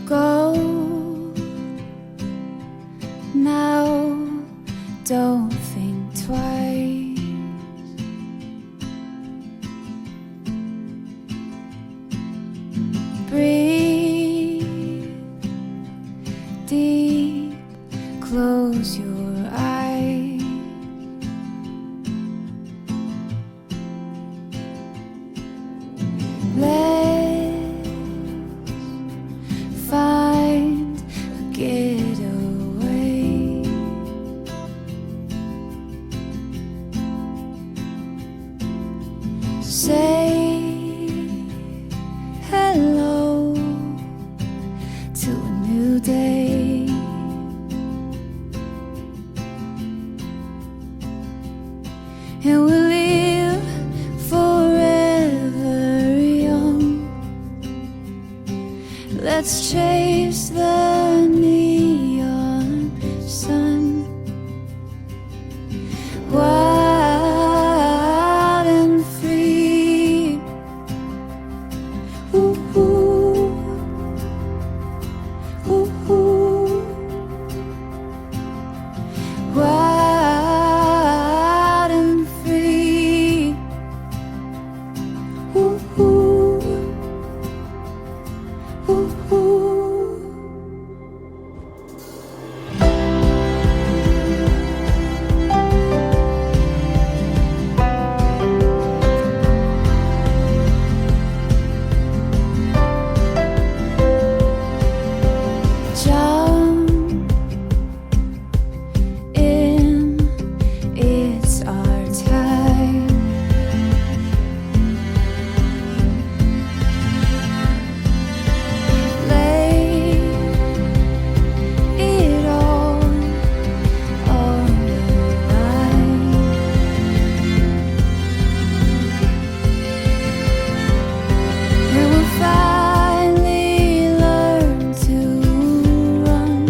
Go now, don't think twice. Breathe deep, close your eyes. Let's find a getaway. Say hello to a new day. And we'll live forever young. Let's chase the neon sun, wild and free. Ooh, ooh, ooh, ooh. Wild and free. Ooh, ooh, ooh, ooh. Jump in, it's our time. Lay it all on the line. And we'll finally learn to run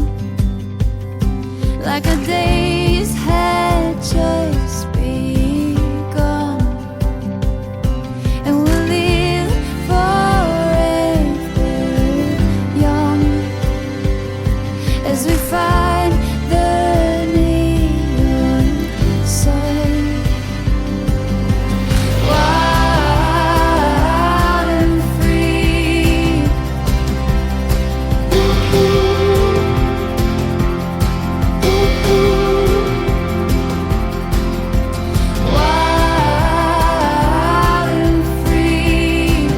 like our days had just begun. And we'll live forever young as we find the neon sun, wild and free. Ooh, ooh, wild and free.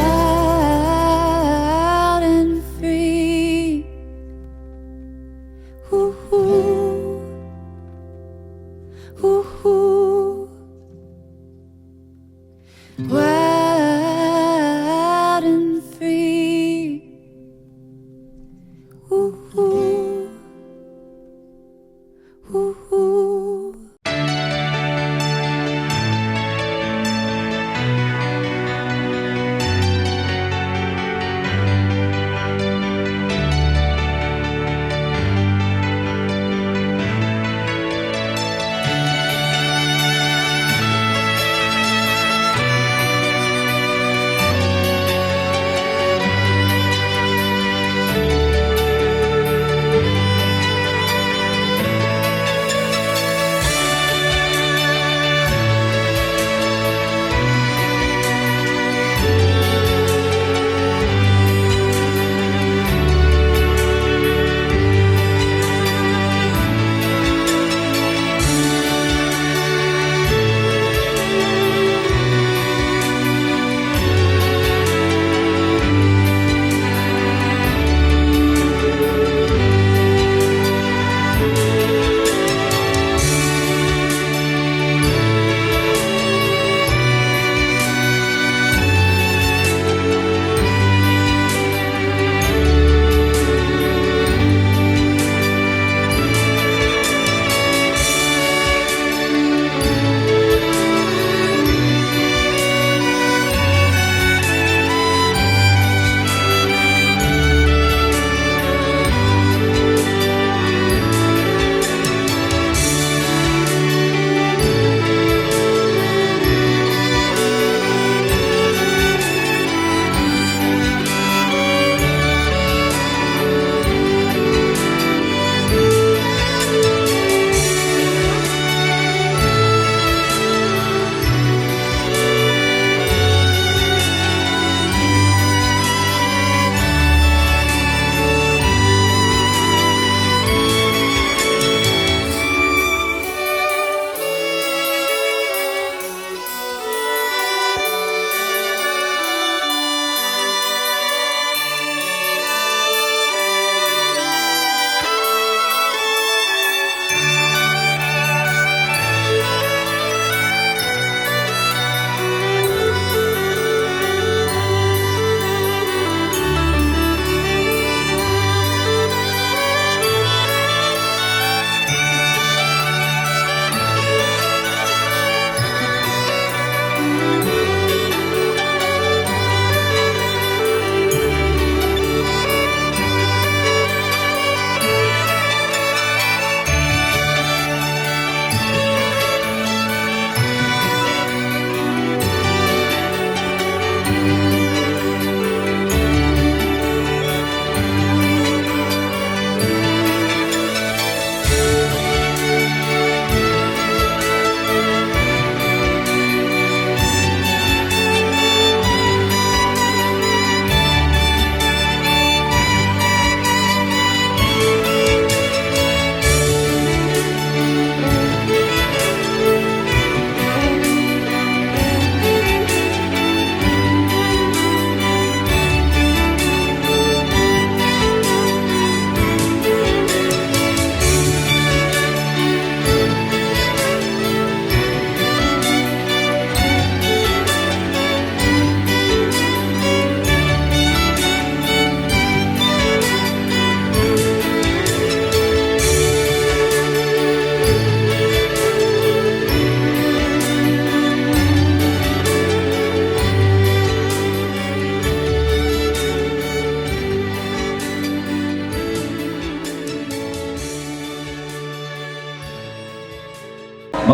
Wild and free. Ooh, ooh, ooh. Wild and free. Ooh, ooh, ooh, ooh.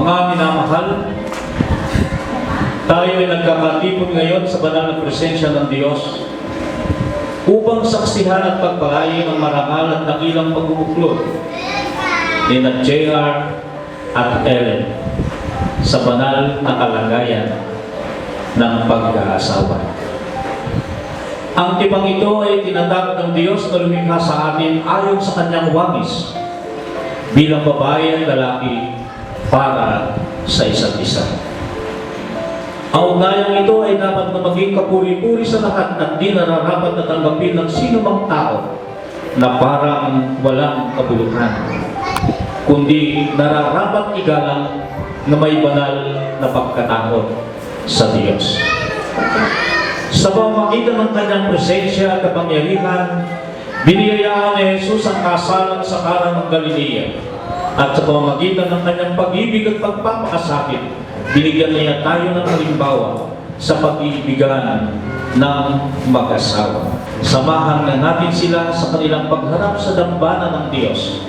Mga minamahal, tayo ay nagkakatipon ngayon sa banal na presensya ng Diyos upang saksihan at pagpalain ang marangal at dakilang pagbubuklod ni na JR at Ellen sa banal na kalagayan ng pag-aasawa. Ang tipang ito ay tinatawag ng Diyos na lumikha sa atin ayon sa kanyang wangis bilang babae at lalaki para sa isa't isa. Ang ugnayang ito ay dapat na maging kapuri-puri sa lahat at di nararapat na tanggapin ng sino mang tao na parang walang kabuluhan, kundi nararapat igalang na may banal na pagkatakot sa Diyos. Sa pamamagitan ng kanyang presensya at kapangyarihan, biniyayaan ni Jesus ang kasalan sa Kana ng Galilea, at sa pamamagitan ng kanyang pag-ibig at pagpapakasakit, binigyan niya tayo ng halimbawa sa pag-iibigan ng mag-asawa. Samahan na natin sila sa kanilang pagharap sa dambana ng Diyos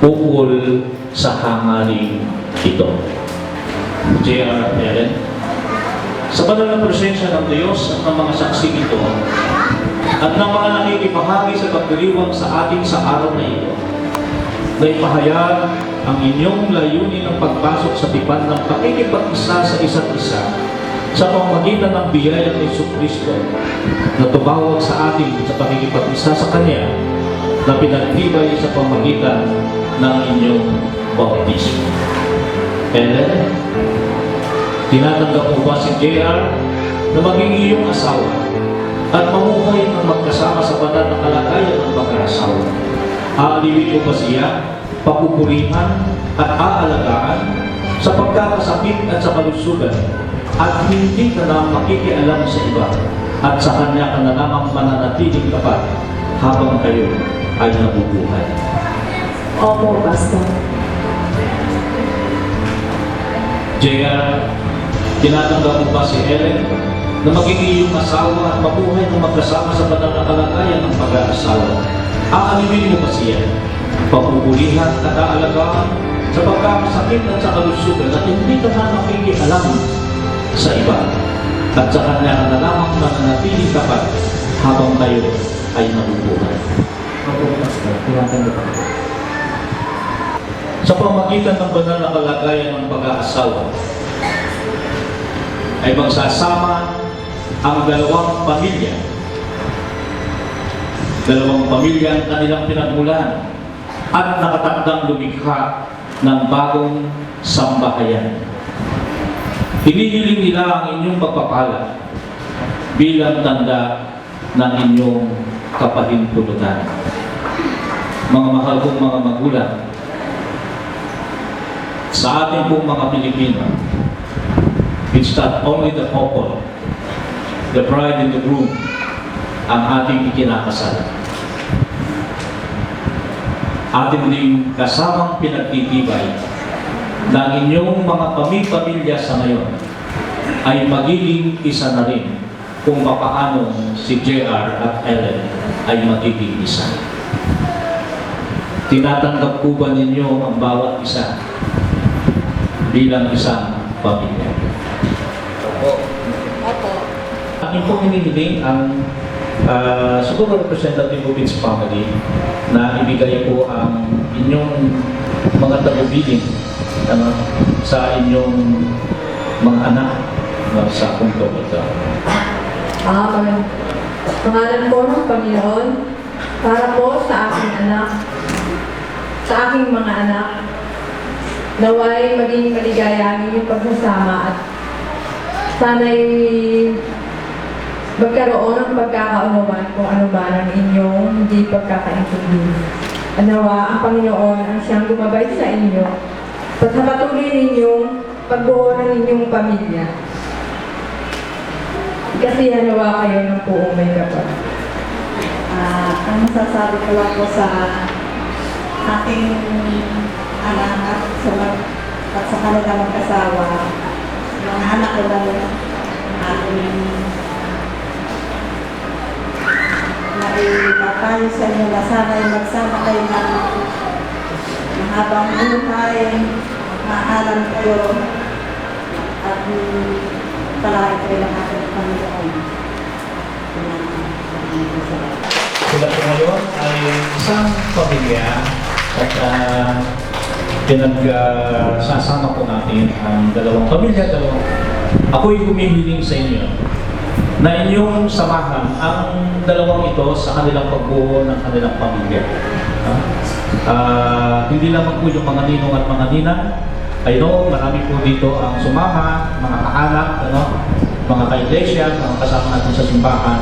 ukol sa hangaring ito. JR at Ellen, sa banal na presensya ng Diyos at ng mga saksi ito at ng mga nakikipahagi sa pagdiriwang sa ating sa araw na ito, na ipahayag ang inyong layunin ng pagpasok sa tipan ng pakikipag-isa sa isa't isa sa pamamagitan ng biyaya ng Jesucristo na tumawag sa atin sa pakikipag-isa sa Kanya na pinagtibay sa pamamagitan ng inyong bautismo. Ellen, tinatanggap mo ba si JR na maging iyong asawa at mamuhay ng magkasama sa banal na kalagayan ng pag-aasawa? Aalipin mo ba siya, papupurihan at aalagaan sa pagkakasakit at sa kalusugan, at hindi ka na makikialam sa iba, at sa kanya ka na lamang mananatiling tapat habang kayo ay nabubuhay? Opo, Pastor. JR, tinatanggap mo ba si Ellen na maging iyong asawa at mabuhay ng magkasama sa banal na kalagayan ng pag-aasawa? Aalipin mo ba siya, papupulihan at aalagaan sa pagkakasakit at sa kalusugan, at hindi ka na makikialam sa iba, at sa kanya ka na lamang mananatiling tapat habang kayo ay nabubuhay? Sa pamagitan ng banal na kalagayan ng pag-aasawa ay magsasama ang dalawang pamilya ang kanilang pinagmulan at nakatakdang lumikha ng bagong sambahayan. Hinihiling nila ang inyong pagpapala bilang tanda ng inyong kapahintulutan. Mga mahal kong mga magulang, sa ating pong mga Pilipino, it's not only the couple, the bride and the groom, ang ating ikinakasal. Atin ding kasamang pinagtitibay na ang inyong mga pamilya sa ngayon ay magiging isa na rin kung papaano si JR at Ellen ay magiging isa. Tinatanggap po ba ninyo ang bawat isa bilang isang pamilya? Opo. Akin pong hinihiling ang siguro representative of its family na ibigay po ang inyong mga tagubilin sa inyong mga anak sa punto ito. Pangalan po ng Panginoon, para po sa aking anak, sa aking mga anak, naway maging maligaya ang inyong pagsasama at sana'y magkaroon ng pagkakaunawaan kung ano ba ng inyong hindi pagkakaintindi. Nawa ang Panginoon ang siyang gumabay sa inyo, pagpatuloy ninyong pagbuo ng inyong pamilya. Kasi nawa kayo ng buong may kapal. Ang masasabi ko lang po sa aking anak at sa kanilang mag-asawa, yung anak ko lang aking naipapayo sa inyo na sana'y magsama kayo ng mahabang buhay, maalam kayo at palagi kayo ng ating Panginoon. Sila po ngayon ay isang pamilya at pinagsasama po natin ang dalawang pamilya. Ako'y humihiling sa inyo na inyong samahan ang dalawang ito sa kanilang pagbuo ng kanilang pamilya. Hindi lamang po yung mga ninong at mga ninang. I know, marami po dito ang sumama, mga kaanak, mga ka-iglesia, mga kasama natin sa simbahan.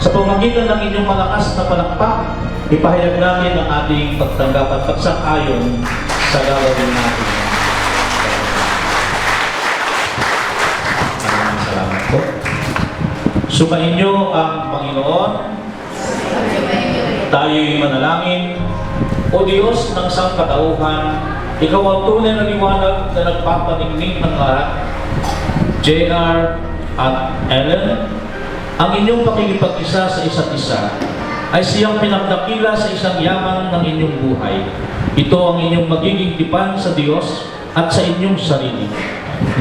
Sa pamamagitan ng inyong malakas na palakpak, ipahayag natin ang ating pagtanggap at pagsang-ayon sa gagawin natin. Maraming salamat po. Sumain niyo ang Panginoon. Tayo'y manalangin. O Diyos ng sangkatauhan, Ikaw ang tunay na liwanag na nagpapaningning ng lahat. JR at Ellen, ang inyong pakikipag-isa sa isa't isa ay siyang pinagdakila sa isang yaman ng inyong buhay. Ito ang inyong magiging tipan sa Diyos at sa inyong sarili.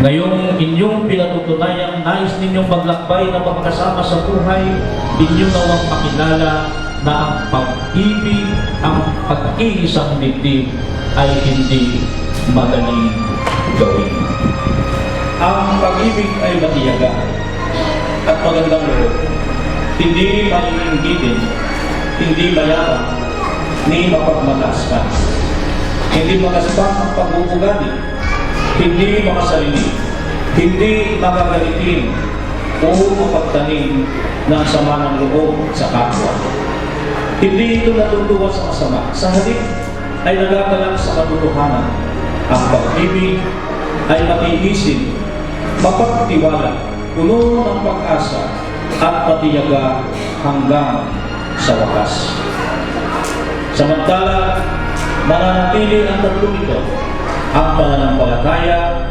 Ngayong inyong pinatutunayang nais ninyong maglakbay na magkasama sa buhay, inyong nawang makilala na ang pag-ibig, ang pag-iisang dibdib ay hindi madaling gawin. Ang pag-ibig ay matiyaga at magandang loob. Hindi maiinggidin, hindi mayabang, ni mapagmalaspan. Hindi makaspan ang pag-uugali, hindi makasarili, hindi makagalitin o mapagtanim ng sama ng loob sa kapwa. Hindi ito natutuwa sa masama. Sa halip ay nagagalak sa katotohanan. Ang pag-ibig ay matiisin, mapagtiwala, puno ng pag-asa at patiyaga hanggang sa wakas. Samantala, mananatili ang tatlong ito, ang pananampalataya,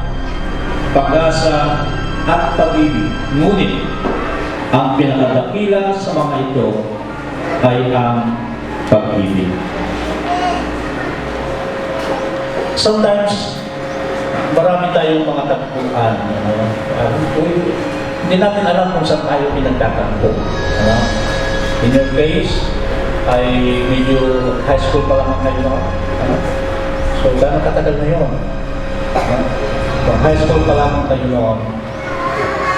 pag-asa at pag-ibig. Ngunit, ang pinakadakila sa mga ito ay ang pag-ibig. Sometimes, marami tayong mga tagpuan. Hindi natin alam kung saan tayo pinagtatampo. In your case, ay medyo high school pa lang kayo. So, gano'ng katagal na yun? Kung high school pa lang kayo noon,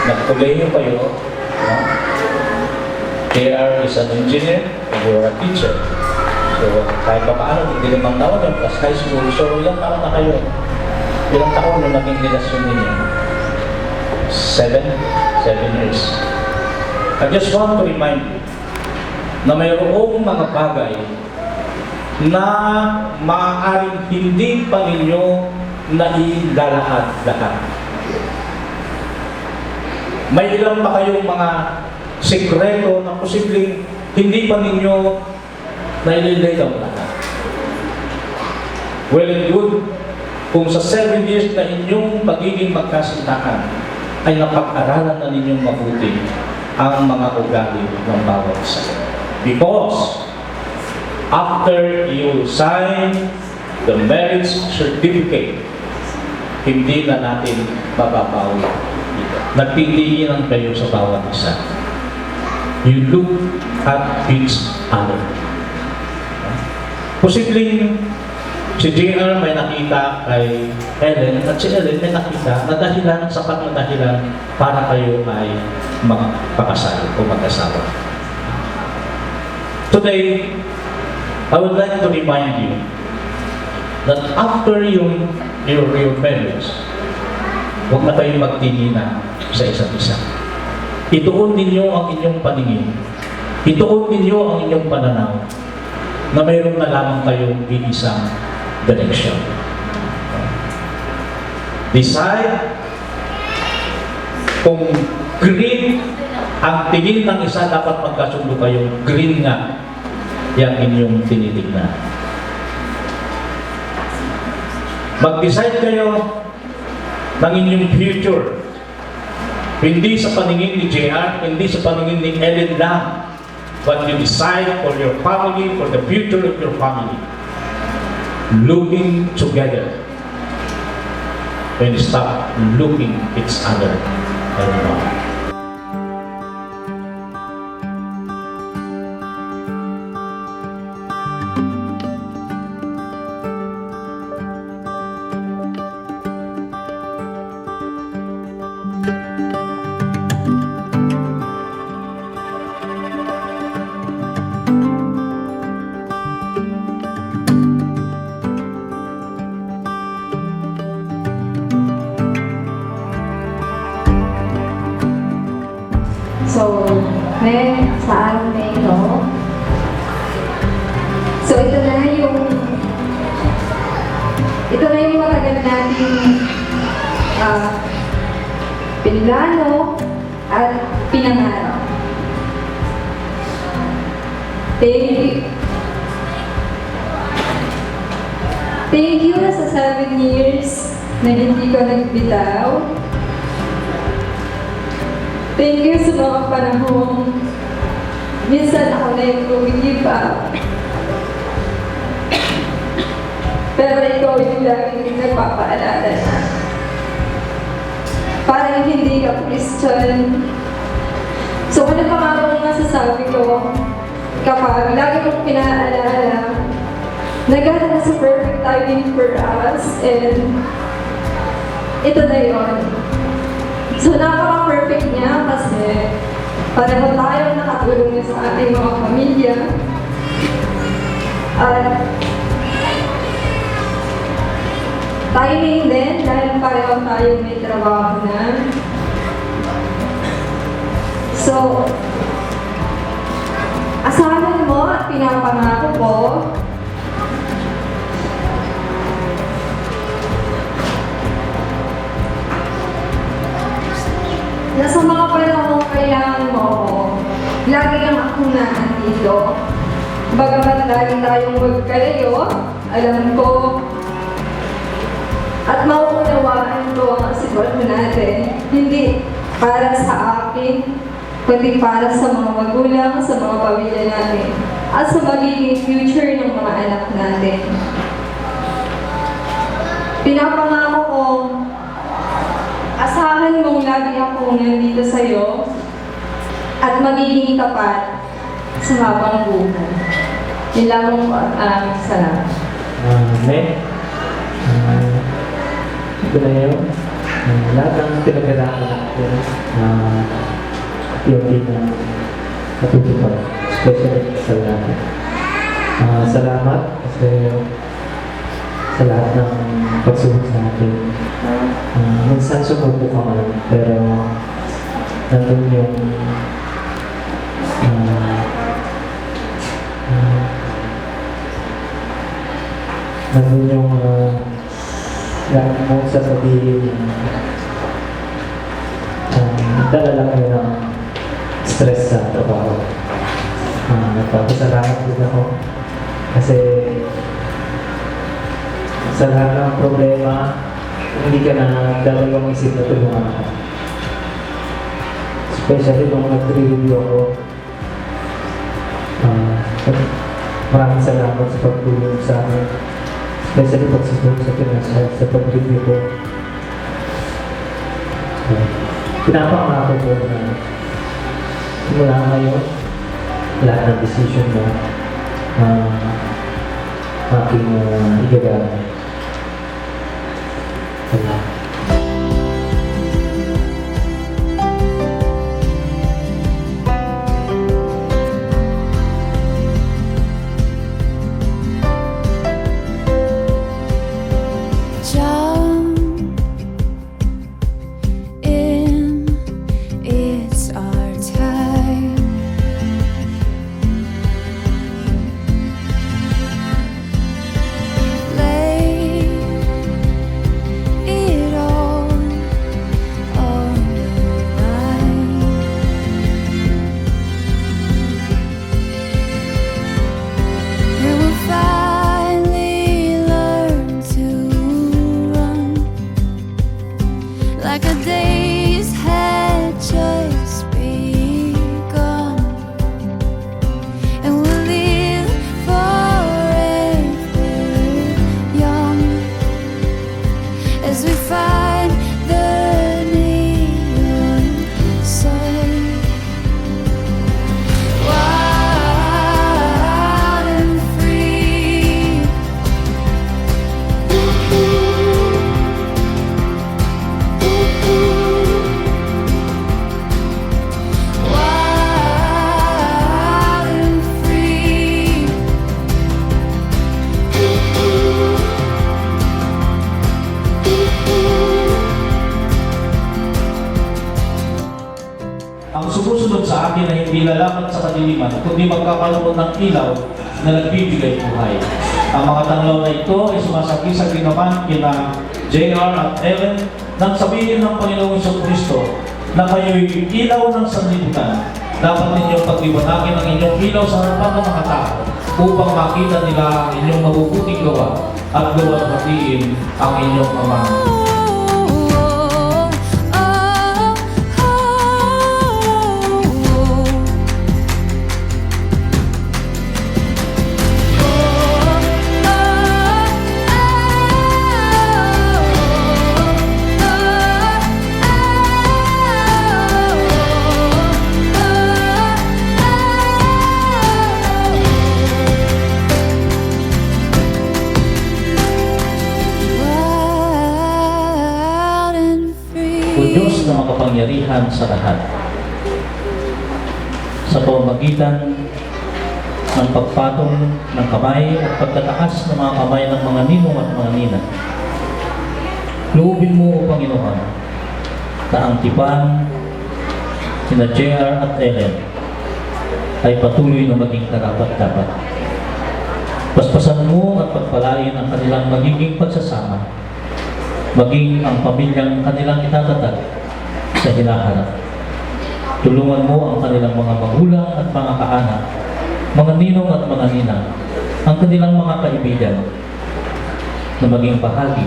nag-colegio kayo, JR is an engineer, and you're a teacher. So, kahit pa paano, hindi 5 taon yun, plus high school. So, ilang taon na kayo? Ilang taon yung naging relasyon ninyo? 7 years. I just want to remind you na mayroong mga bagay na maaaring hindi pa ninyo nailalahat-lahat. May ilang pa kayong mga sikreto na posibleng hindi pa ninyo naililay ang lahat. Well and good, kung sa 7 years na inyong pagiging magkasintahan ay napag-aralan na ninyong mabuti ang mga ugali ng bawat isa. Because after you sign the marriage certificate, hindi na natin mababawi ito. Nagtitinginan kayo sa bawat isa. You look at each other. Posibleng si JR may nakita kay Ellen at si Ellen may nakita na dahilan, sapat na dahilan para kayo ay magpakasal o mag-asawa. Today, I would like to remind you that after your marriage, huwag na kayong magtinginan sa isa't isa. Ituon ninyo ang inyong paningin. Ituon ninyo ang inyong pananaw na mayroon na lamang kayong iisang direction. Decide kung green ang tingin ng isa, dapat magkasundo kayong green nga yung inyong tinitignan. Mag-decide kayo ng inyong future. Hindi sa paningin ni JR, hindi sa paningin ni Ellen lang, but you decide for your family, for the future of your family. Looking together. when we stop looking each other anymore. So, sa araw na ito, so ito na yung matagal nating pinlano at pinangarap. Thank you sa 7 years na hindi ko nagbitaw. Thank you sa mga panahong minsan ako na yung tumigib up. Pero ikaw yung laging nagpapaalala na parang hindi ka Christian. So ano pa nga bang masasabi ko kapag lagi mong pinaalala na God has a perfect timing for us, and ito na yun. So, napaka-perfect niya kasi pareho tayong nakatulong niya sa ating mga pamilya. At timing din dahil pareho tayong may trabaho na. So, asahan mo at pinapangako ko na sa mga panahon kailangan mo ako, lagi kang akong nandito. Bagamat lagi tayong magkalayo, alam ko at mauunawaan ko ang sitwasyon natin. Hindi para sa akin, kundi para sa mga magulang, sa mga pamilya natin, at sa magiging future ng mga anak natin. Pinapangako ko, asahan mong lagi akong nandito sa'yo at magiging tapat sa habang buhay. Yun lamang po at aming salamat. Amen. Ito na yun. Lahat ng pinagkailangan natin yung natutupad. Especially sa lahat. Salamat kasi sa lahat ng pagsubok sa atin. Minsan sumuko ka man, pero nandun yung lahat mo sasabihin dala lang kayo ng stress sa trabaho. Nagpapasalamat din ako kasi sa lahat ng problema, hindi ka na dalawang isip na tulungan ako. Especially nung nag-review ako. Maraming salamat sa pagtulong sa akin. Especially pagsusunod sa financial, sa pag-review ko. Pinapangako ko na simula ngayon, lahat ng decision mo aking igagamit. Jump in, it's our time. Lay hindi lalapat sa kadiliman, kundi magkakaroon ng ilaw na nagbibigay buhay. Ang mga tanglaw na ito ay sumasagi-sagi naman kina JR at Ellen nang sabihin ng Panginoong Kristo na kayo'y ilaw ng sanlibutan. Dapat ninyong pagliwanagin ang inyong ilaw sa harapan ng mga tao upang makita nila ang inyong mabubuting gawa at luwalhatiin ang inyong Ama. Wild and free. O Diyos na makapangyarihan sa lahat, sa pamamagitan ng pagpatong ng kamay at pagtataas ng mga kamay ng mga ninong at mga nina, loobin mo, O Panginoon, na ang tipan sina JR at Ellen ay patuloy na maging karapat-dapat. Paspasan mo at pagpalain ang kanilang magiging pagsasama, maging ang pamilyang kanilang itatatag sa hinaharap. Tulungan mo ang kanilang mga magulang at mga kaanak, mga ninong at mga ninang, ang kanilang mga kaibigan na maging bahagi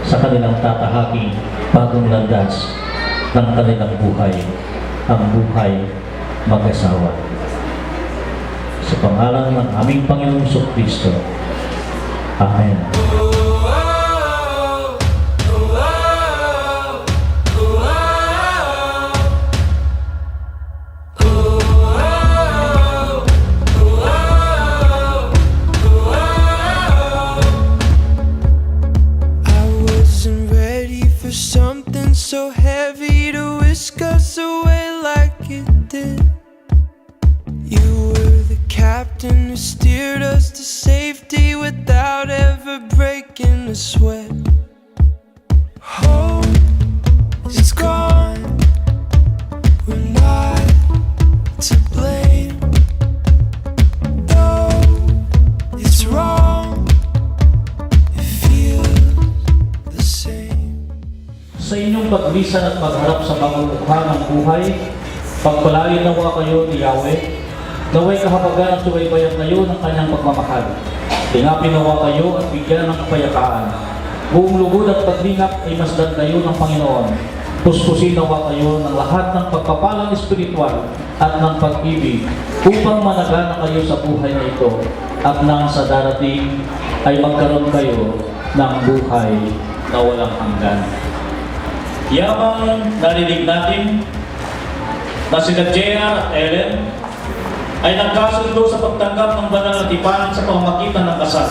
sa kanilang tatahaking bagong landas ng kanilang buhay, ang buhay mag-asawa. Sa pangalan ng aming Panginoong Kristo. Amen. I wasn't ready for something so heavy to whisk us away like it did. You were the captain who steered us to safety without ever breaking a sweat. Hope is gone. We're not to blame. Though it's wrong, it feels the same. Sa inyong paglisan at pagharap sa pagmumukha ng buhay, pagpalain nawa kayo ni Yahweh, naway kahabagan at subaybayan kayo ng kanyang pagmamahal. Tingapin nawa kayo at bigyan ng kapayapaan. Buong lugod at paglingap ay masdan kayo ng Panginoon. Puspusin nawa kayo ng lahat ng pagpapalang espiritual at ng pag-ibig upang managana kayo sa buhay na ito at nang sa darating ay magkaroon kayo ng buhay na walang hanggan. Yamang narinig natin na sina JR at Ellen ay nagkasundo sa pagtanggap ng banal na tipan sa pamamagitan ng kasal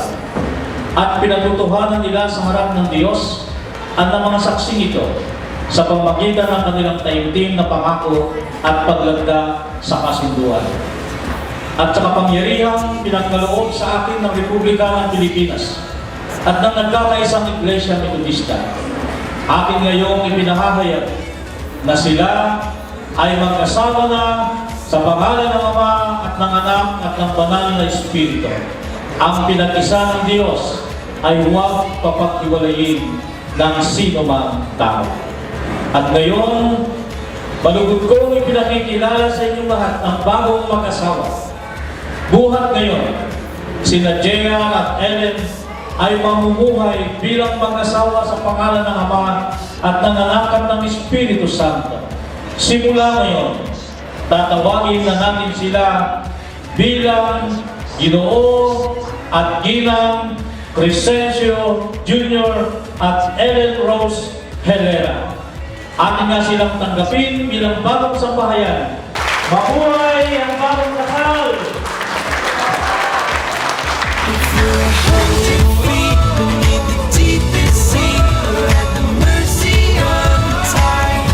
at pinatutuhanan nila sa harap ng Diyos at ng mga saksing ito sa pamamagitan ng kanilang taimtim na pangako at paglagda sa kasunduan. At sa kapangyarihang pinagkaloob sa akin ng Republika ng Pilipinas at ng nagkakaisang Iglesia Metodista, akin ngayong ipinahahayag na sila ay mag-asawa na sa pangalan ng Ama at ng Anak at ng Banal na Espiritu. Ang pinag-isa ng Diyos ay huwag papaghiwalayin ng sino mang tao. At ngayon, malugod kong ipinakikilala sa inyong lahat ang bagong mag-asawa. Buhat ngayon, sina JR at Ellen ay mamumuhay bilang mag-asawa sa pangalan ng Ama at ng Anak at ng Espiritu Santo. Simula ngayon, tatawagin na natin sila bilang Ginoo at Ginang Crescencio Jr. at Ellen Rose Herrera. Atin nga silang tanggapin bilang bagong sambahayan. Mabuhay ang bagong kasal! If you're 100 feet beneath the deepest sea, or at the mercy of the tide,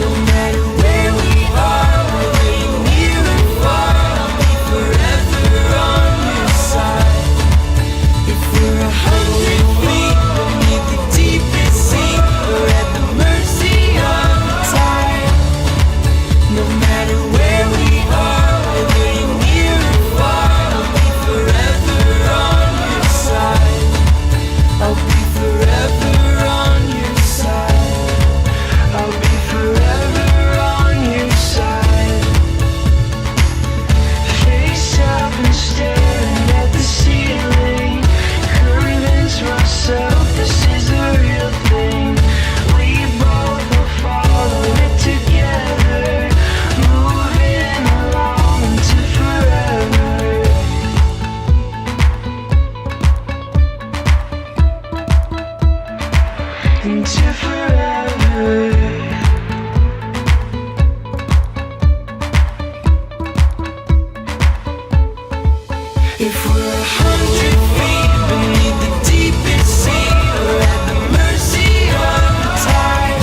no matter where we are, whether you're near or far, I'll be forever on your side. If we're 100 feet beneath the deepest sea, or at the mercy of the tide, no matter where into forever. If we're 100 feet beneath the deepest sea, or at the mercy of the tide,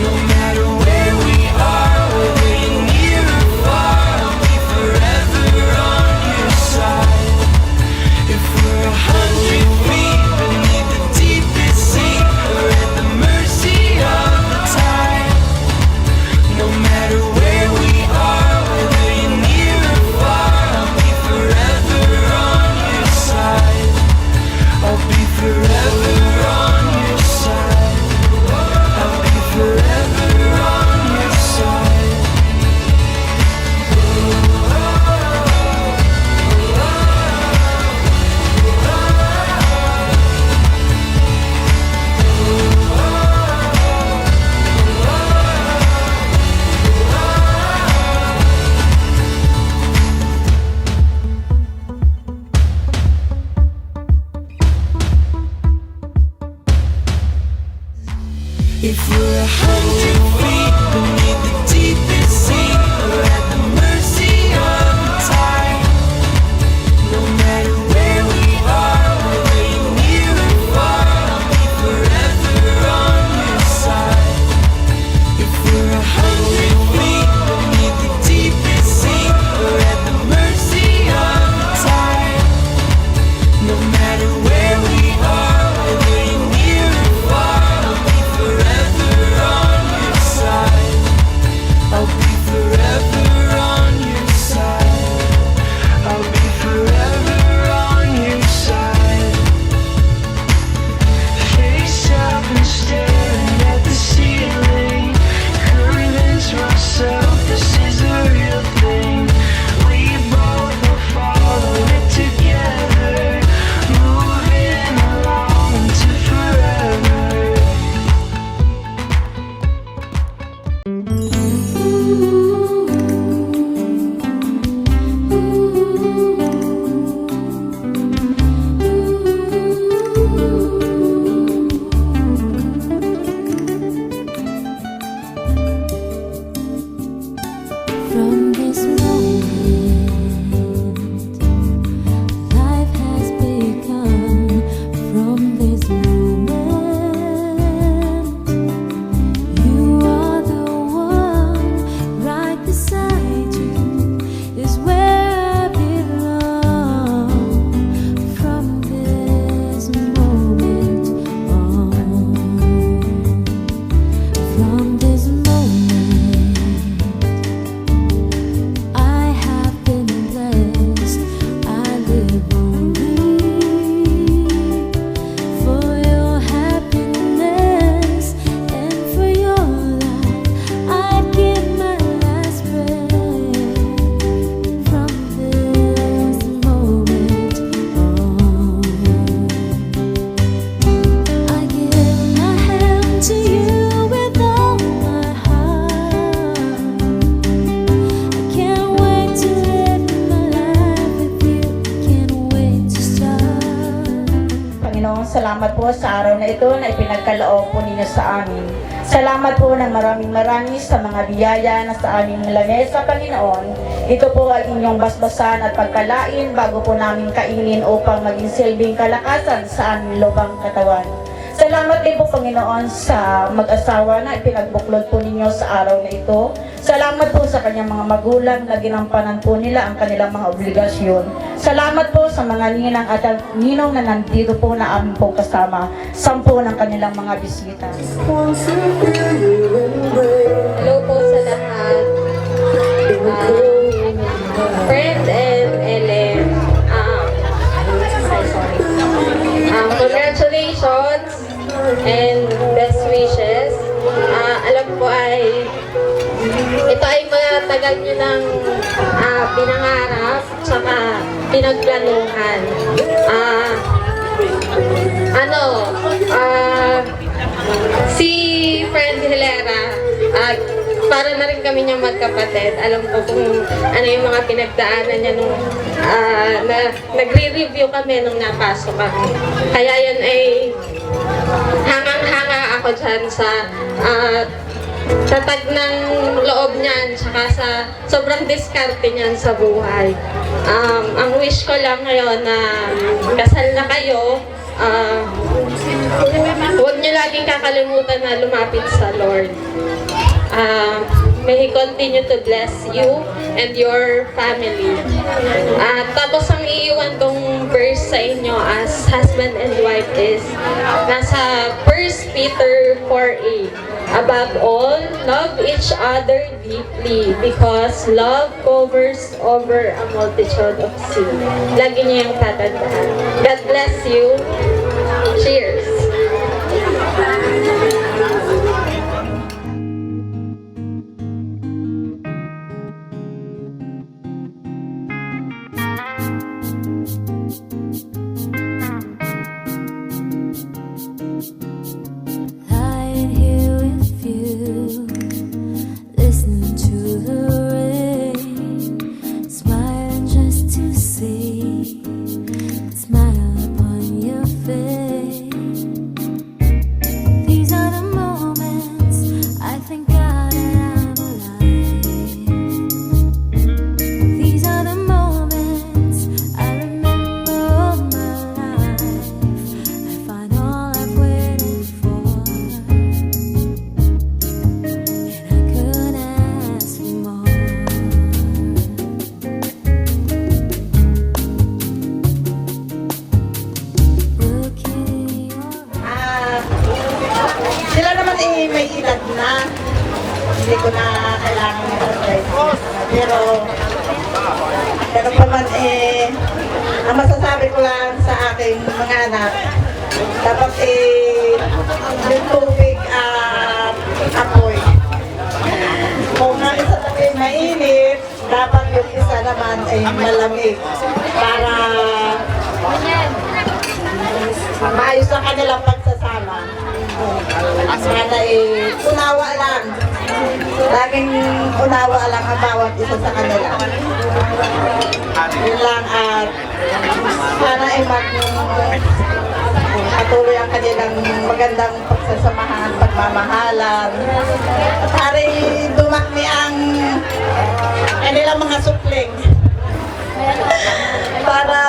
no matter where we are, whether you're near or far, I'll be forever on your side. If we're 100 feet beneath the deepest sea, or at the mercy of the tide, no matter where we are, whether you're near or far, I'll be forever on your side. I'll be forever on your side. I'll be forever on your side. If we're 100 feet beneath the deepest sea, or at the mercy of the tide, no matter where we are, whether you're near or far, I'll be forever on your side. If we're 100 feet beneath the deepest sea, or at the mercy of the tide, no matter where we are, whether you're near or far, I'll be forever on your side. I'll be forever on your side. I'll be forever on your side. Face up and staring at the ceiling. Convince myself this is the real thing. We both will follow it together, moving along to forever. From this moment, life has begun. From this moment, you are the one. Right beside you is where I belong. From this moment on, from this moment, I have been blessed. I live only for your happiness and for your love. I'd give my last breath. From this moment on, I give my hand to you with all my heart. I can't wait to live my life with you. Can't wait to start. Panginoon, salamat po sa araw na ito na ipinagkaloob po ninyo sa amin. Salamat po ng maraming sa mga biyaya na sa aming lamesa, Panginoon. Ito po ay inyong basbasan at pagkalain bago po namin kainin upang maging silbing kalakasan sa aming lubang katawan. Salamat din po, Panginoon, sa mag-asawa na ipinagbuklod po ninyo sa araw na ito. Salamat po sa kanyang mga magulang na ginampanan po nila ang kanilang mga obligasyon. Salamat po sa mga ninang at ninong na nandito po na amin po kasama. 10 ng kanilang mga bisita. Hello po sa lahat. Friend and Ellen. Congratulations and best wishes. Alam ko ay ito ay matagal nyo ng pinangarap tsaka pinagplanuhan. Si Friend Hilera, para na rin kami niyang magkapatid. Alam ko kung ano yung mga pinagdaanan niya nung nagre-review kami nung napasok kami. Kaya yun ay hangang dyan sa tatag ng loob niyan, tsaka sa sobrang diskarte niyan sa buhay. Ang wish ko lang ngayon na kasal na kayo, huwag niyo laging kakalimutan na lumapit sa Lord. May He continue to bless you and your family. Tapos ang iiwan kong verse sa inyo as husband and wife is nasa 1 Peter 4:8. Above all, love each other deeply because love covers over a multitude of sin. Lagi niyo yung tatandaan. God bless you. Cheers! Lying here with you, listening to the rain, smiling just to see the smile upon your face. These are the moments I thank God that I'm alive. These are the moments I remember all my life. I find all I've waited for, and I couldn't ask for more. Looking in your Sila naman may edad na. Hindi ko na kailangan i-advise. Pero pa man ang masasabi ko lang sa aking mga anak, dapat yung tubig at apoy. Kung ang isa tabi mainit, dapat yung isa naman ay malamig para maayos ang kanilang pagsasama. Sana unawa lang. Laging unawa lang ang bawat isa sa kanila. Yun lang at sana patuloy ang kanilang magandang pagsasamahan, pagmamahalan. At hari dumakmi ang kanilang mga supling. Para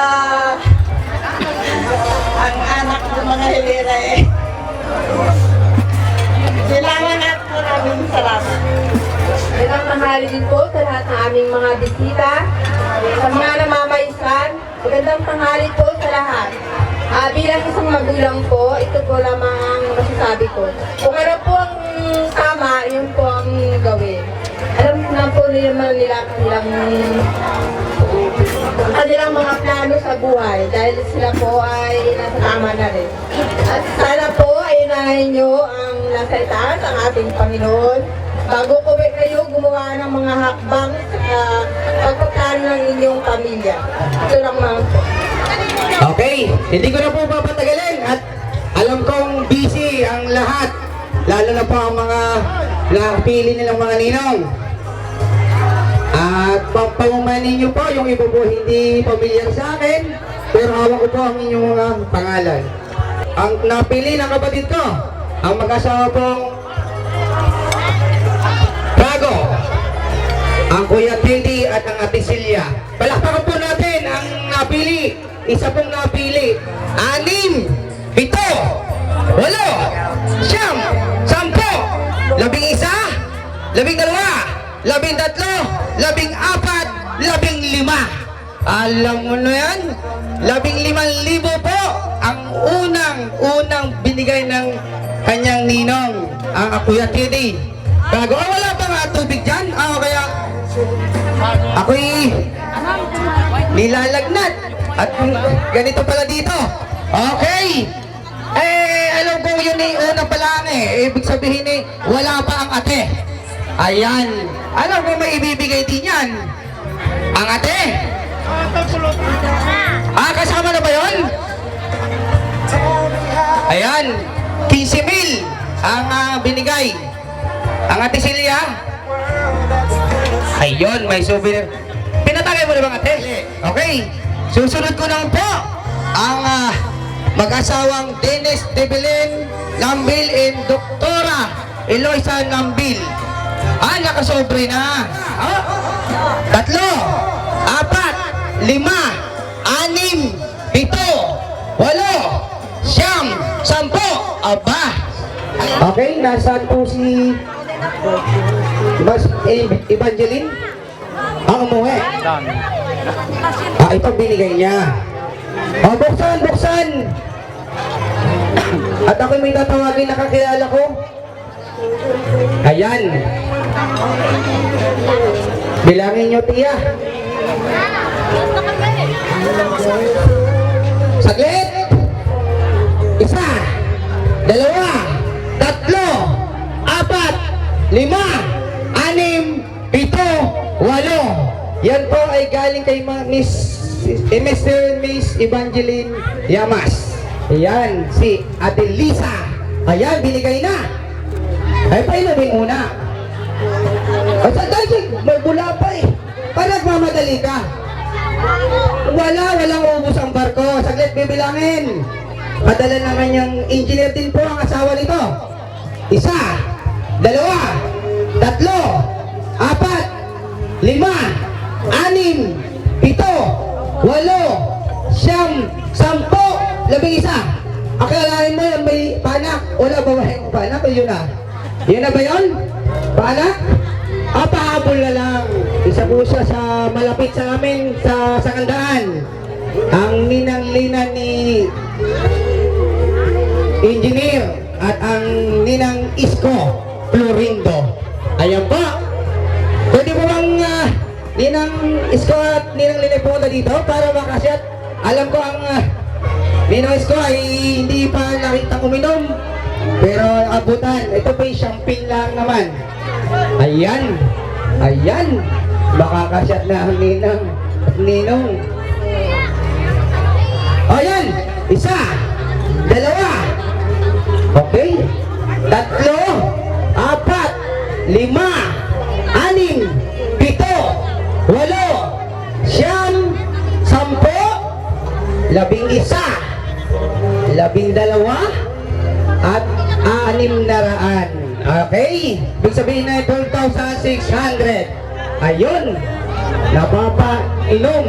ang anak ng mga hilira kailangan at maraming salamat. Magandang tanghali din po sa lahat ng aming mga bisita, sa mga namamaisan. Magandang tanghali po sa lahat. Bilang isang magulang po, ito po lamang ang masasabi ko. Kung ano po ang tama, yun po ang gawin. Alam na po naman nila kanilang mga plano sa buhay dahil sila po ay nasa tama na rin. At sana po ay unahin nyo ang nasa itaas, ang ating Panginoon, bago ko kayo gumawa ng mga hakbang sa pagpaplano ng inyong pamilya. Ito lang naman po. Okay, hindi ko na po papatagalin at alam kong busy ang lahat, lalo na po ang mga napili nilang mga ninong. At pampamumanin niyo po yung iba po hindi pamilyar sa akin, pero hawak ko po ang inyong mga pangalan. Ang napili ng kapatid ko, ang mag-asawa pong Bago, ang Kuya Teddy at ang Ate Celia. Palakpakan po natin ang napili. Isa pong napili. 6, 7, 8, 9, 10, 11, 12, 13, 14, 15. Alam mo na yan? 15,000 po ang unang binigay ng kanyang ninong, ang Kuya Teddy. Bago, wala pa nga tubig dyan. Kaya ako'y nilalagnat. At ganito pala dito. Okay. Alam ko yun unang pala ibig sabihin wala pa ang ate. Ayan. Alam ko may ibibigay din yan. Ang ate. Kasama na ba yun? Ayan. 15,000 ang binigay. Ang Ate Celia. Ayun, may souvenir. Pinatagay mo na ba, ate? Okay. Susunod ko naman po ang mag-asawang Dennis Debelen Lambil and Doktora Eloisa Lambil. Nakasobre na. 3, 4, 5, 6, 7, 8, 9, 10. Aba. Okay, nasaan po si Mas Evangeline? Umuwi. Ito binigay niya. Buksan! At ako may tatawagin na kakilala ko. Ayan. Bilangin niyo, tiya. Saglit. 1, 2, 3, 4, 5, 6, 7, 8, 9, 10. Yan po ay galing kay Mr. Miss Evangeline Yamas. Ayan, si Ate Lisa. Ayan, binigay na. Ay, painumin muna. At sa dahil, may bula pa eh. Para nagmamadali ka. Walang ubos ang barko. Saglit, bibilangin. Padala naman yung engineer din po ang asawa nito. 1, 2, 3, 4, 5, 6, 7, 8, 9, 10. Akalain mo yan may panak. Wala ba yung panak? Yun na. Yun na ba yun? Panak? Pahabol na lang. Isa po siya sa malapit sa amin sa Sangandaan. Ang ninang-lina ni engineer at ang ninang Isko Florindo. Ayan po. Pwede mo bang ninang Isko at ninang Lina po dito para makasyat? Alam ko ang ninang Isko ay hindi pa nakitang uminom. Pero abutan, ito pa yung champagne lang naman. Ayan. Makakasyat na ang ninong. Ayan. 1, 2, okay. 3, 4, 5, 6, 7, 8, 9, 10. 11, 12, at 600. Okay? Ibig sabihin na 12,600. Ayun. Napapainom.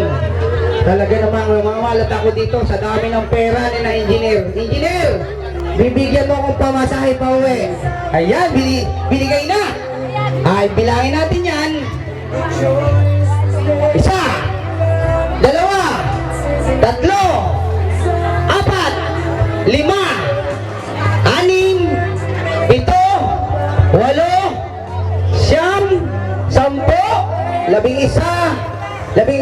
Talaga namang mamalat ako dito sa dami ng pera ni na engineer. Engineer, bibigyan mo akong pamasahe pa uwi. Ayan, binigay na. Ay, bilangin natin yan. 1, 2, 3, 4, 5, 6, 7, 8, 9, 10, 11, 12,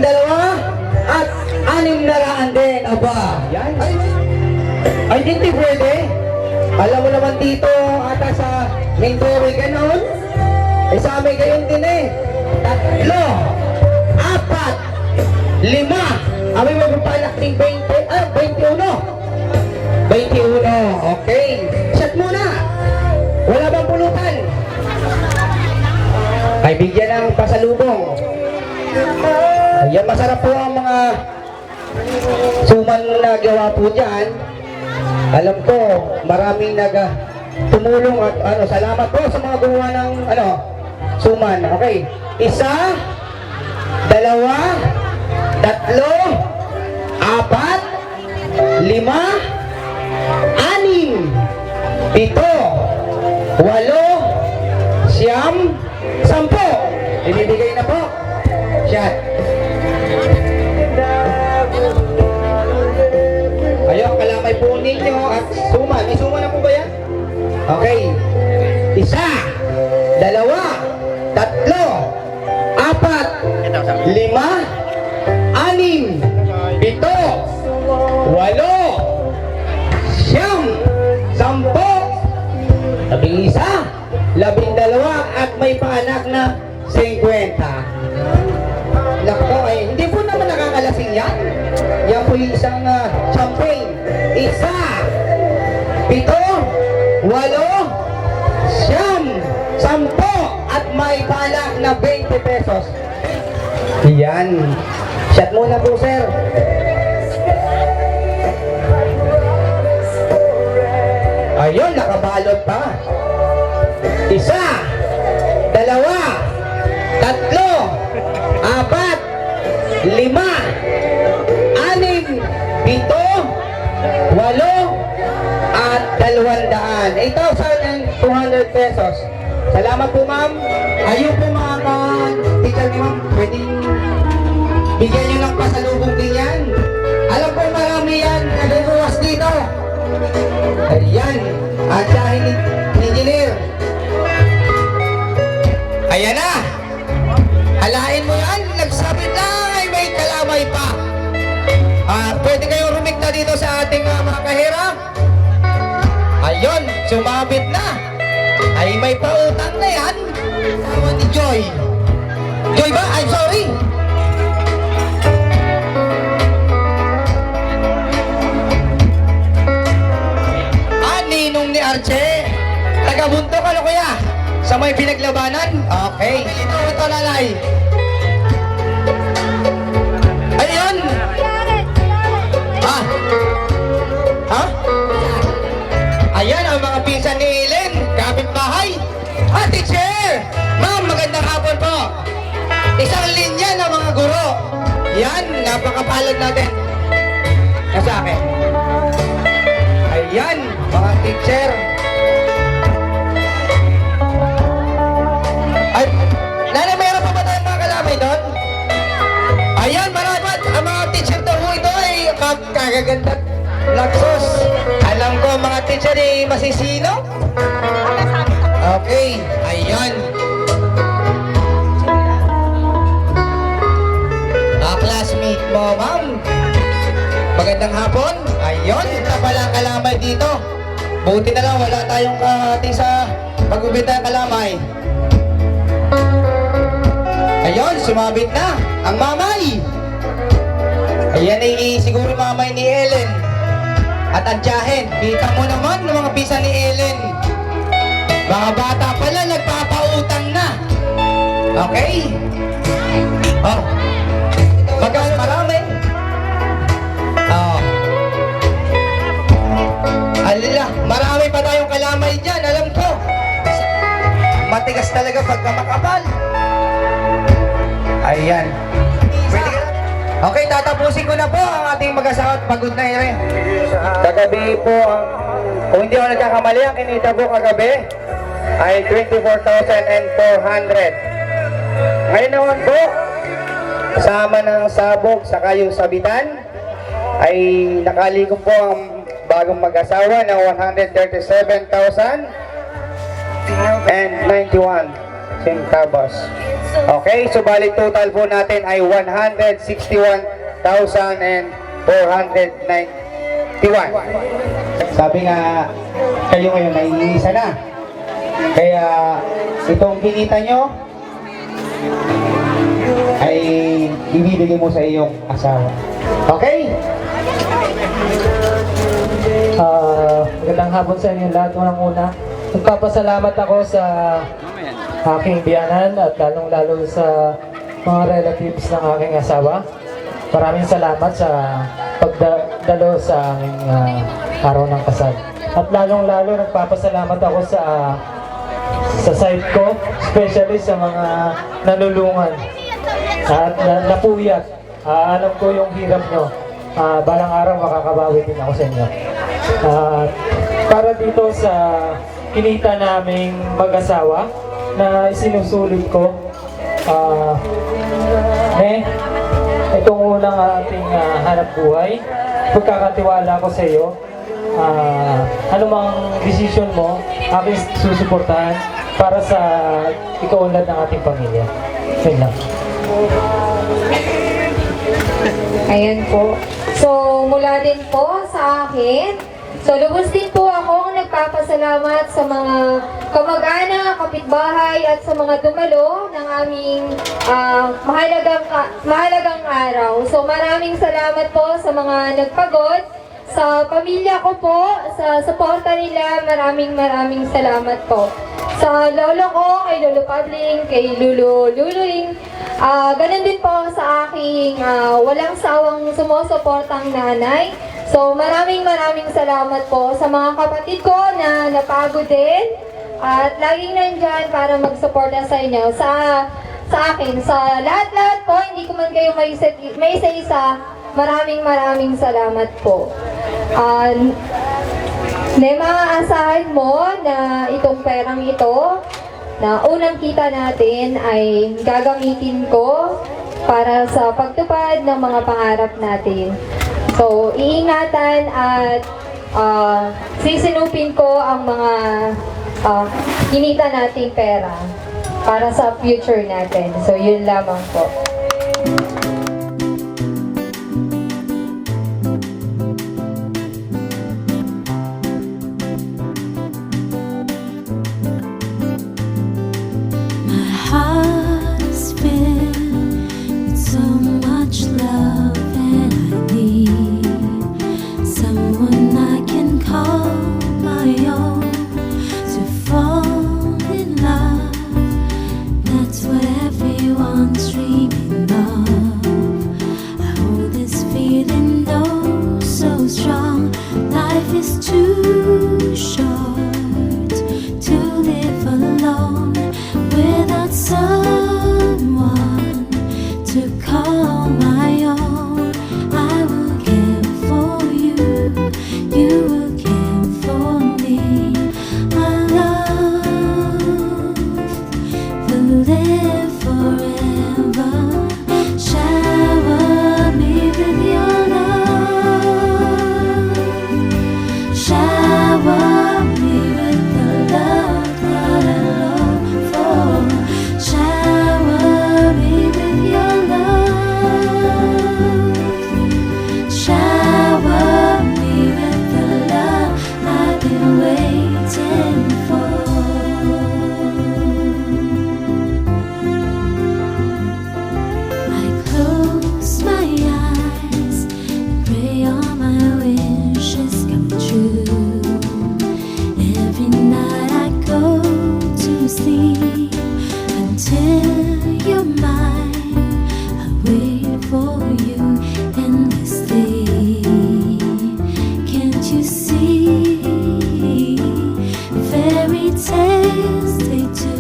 at 600 din. Aba, yan. Ay, hindi pwede. Alam mo naman dito, ata sa Mindoro, ganon. Sa amin gayon din eh. 3, 4, 5. Amin magpapalak ng 21. 21, okay. Shot muna. Wala bang pulutan? Ay, bigyan ng pasalubong. Ayan, masarap po ang mga suman na gawa po dyan. Alam ko, maraming tumulong at salamat po sa mga gumawa ng suman. Okay. 1, 2, 3, 4, 5, 6, 7, 8, 9, 10. Ibibigay na po. Shot. Ayun, kalamay po ninyo at suman. May suman na po ba yan? Okay. 1, 2, 3, 4, 5, 6, 7, 8, 9, 10. 11, 12, at may paanak na 50. Nako, ay hindi po naman nakakalasing yan. Yan po yung isang champagne. 1, 7, 8, 9, 10 at may paanak na 20 pesos. Yan. Shot muna po, sir. Ayun, nakabalot pa. Isa, dalawa, tatlo, apat, lima, anim, pito, walo, at 200. 8,200 pesos. Salamat po, ma'am. Ayun po mga ka-teacher ni ma'am, pwedeng bigyan nyo ng pasalubong din yan. Alam ko marami yan, nagbubuwas dito. Ayan, at dahil engineer. Ayan na. Alain mo yan, nagsabit lang ay may kalamay pa. Pwede kayong rumikta dito sa ating mga kahirap. Ayun, sumabit na. Ay may pautang na yan. Tawa ni Joy. Joy ba? I'm sorry. Ninong ni Arche. Taga-bunto ka na kuya. Sa may pinaglabanan? Okay. Ito nanay. Ayun. Ha? Ayan ang mga pinsan ni Ellen. Kapitbahay. Teacher. Ma'am, magandang hapon po. Isang linya ng mga guro. Yan, napakapalad natin. Nasa akin. Ayan, mga teacher. Ay, nanay, mayroon pa ba tayong mga kalamay doon? Ayan, marapat. Ang mga teacher daw ito ay kagaganda laksos. Alam ko mga teacher ay masisino. Okay, ayan. Classmate mo, ma'am. Magandang hapon. Ayun, ito pala ang kalamay dito. Buti na lang wala tayong ating sa pag-ubit ng kalamay. Ayun, sumabit na ang mamay. Ayan ay siguro mamay ni Ellen. At antyahin, kita mo naman ng mga pisa ni Ellen. Mga bata pala, nagpapautang na. Okay? Oh. Magkas marami. Alila, marami pa tayong kalamay dyan, alam ko. Matigas talaga pagka makapal. Ayan. Pwede ka na? Okay, tatapusin ko na po ang ating mag-asawa at pagod na yun. Kagabi po, kung hindi ako nagkakamali, ang kinita po kagabi ay 24,400. Ngayon naman po, kasama ng sabog sa kayong sabitan, ay nakalikom po ang bagong mag-asawa ng 137,091 centavos. Okay, so balik total po natin ay 161,491. Sabi nga, kayo ngayon ay iisa na. Kaya itong kinita nyo ay ibibigay mo sa iyong asawa. Okay? Magandang hapon sa inyo lahat. Unang-una, nagpapasalamat ako sa aking biyanan at lalong-lalo sa mga relatives ng aking asawa. Maraming salamat sa pagdalo sa aming araw ng kasal. At lalong-lalo nagpapasalamat ako sa side ko, especially sa mga nalulungan at napuyat. Alam ko yung hirap nyo. Balang araw makakabawi din ako sa inyo. Para dito sa kinita naming mag-asawa na isinusulit ko, itong unang ating hanap buhay, pagkakatiwala ko sa iyo. Anumang desisyon mo, aking susuportahan para sa ikaunlad ng ating pamilya. Yun lang. Ayan po. So, mula din po sa akin, so lubos din po akong nagpapasalamat sa mga kamag-anak, kapitbahay at sa mga dumalo ng aming mahalagang araw. So, maraming salamat po sa mga nagpagod. Sa pamilya ko po, sa suporta nila, maraming salamat po. Sa lolo ko, kay Lolo Pabling, kay Lolo Luluing, ganun din po sa aking walang sawang sumusuportang nanay. So maraming salamat po sa mga kapatid ko na napagod din at laging nandyan para mag-suporta sa inyo, sa akin, sa lahat-lahat po, hindi ko man kayo may isa-isa, maraming salamat po. Maaasahan mo na itong perang ito na unang kita natin ay gagamitin ko para sa pagtupad ng mga pangarap natin. So, iingatan at sisinupin ko ang mga kinita nating pera para sa future natin. So, yun lamang po. My heart is filled with so much love, and I need someone I can call my own to fall in love. That's what everyone's dreaming of. I hold this feeling oh so strong. Life is too short to live alone without someone to call my own. I will care for you, you will care for me. Our love will live forever. Shower me with your love. Shower me with the love that I long for. Shower me with your love. Shower me with the love I've been waiting for. I close my eyes and pray all my wishes come true. Every night I go to sleep until you're mine. I wait for you endlessly. Can't you see? Fairy tales they do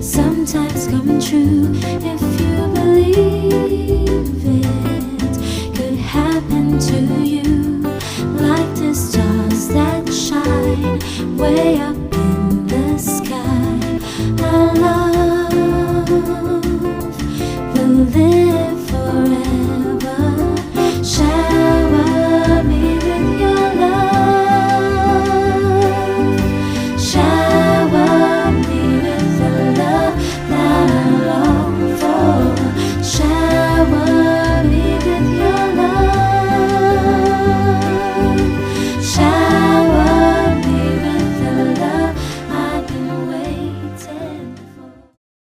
sometimes come true. If you believe it could happen to you, like the stars that shine way up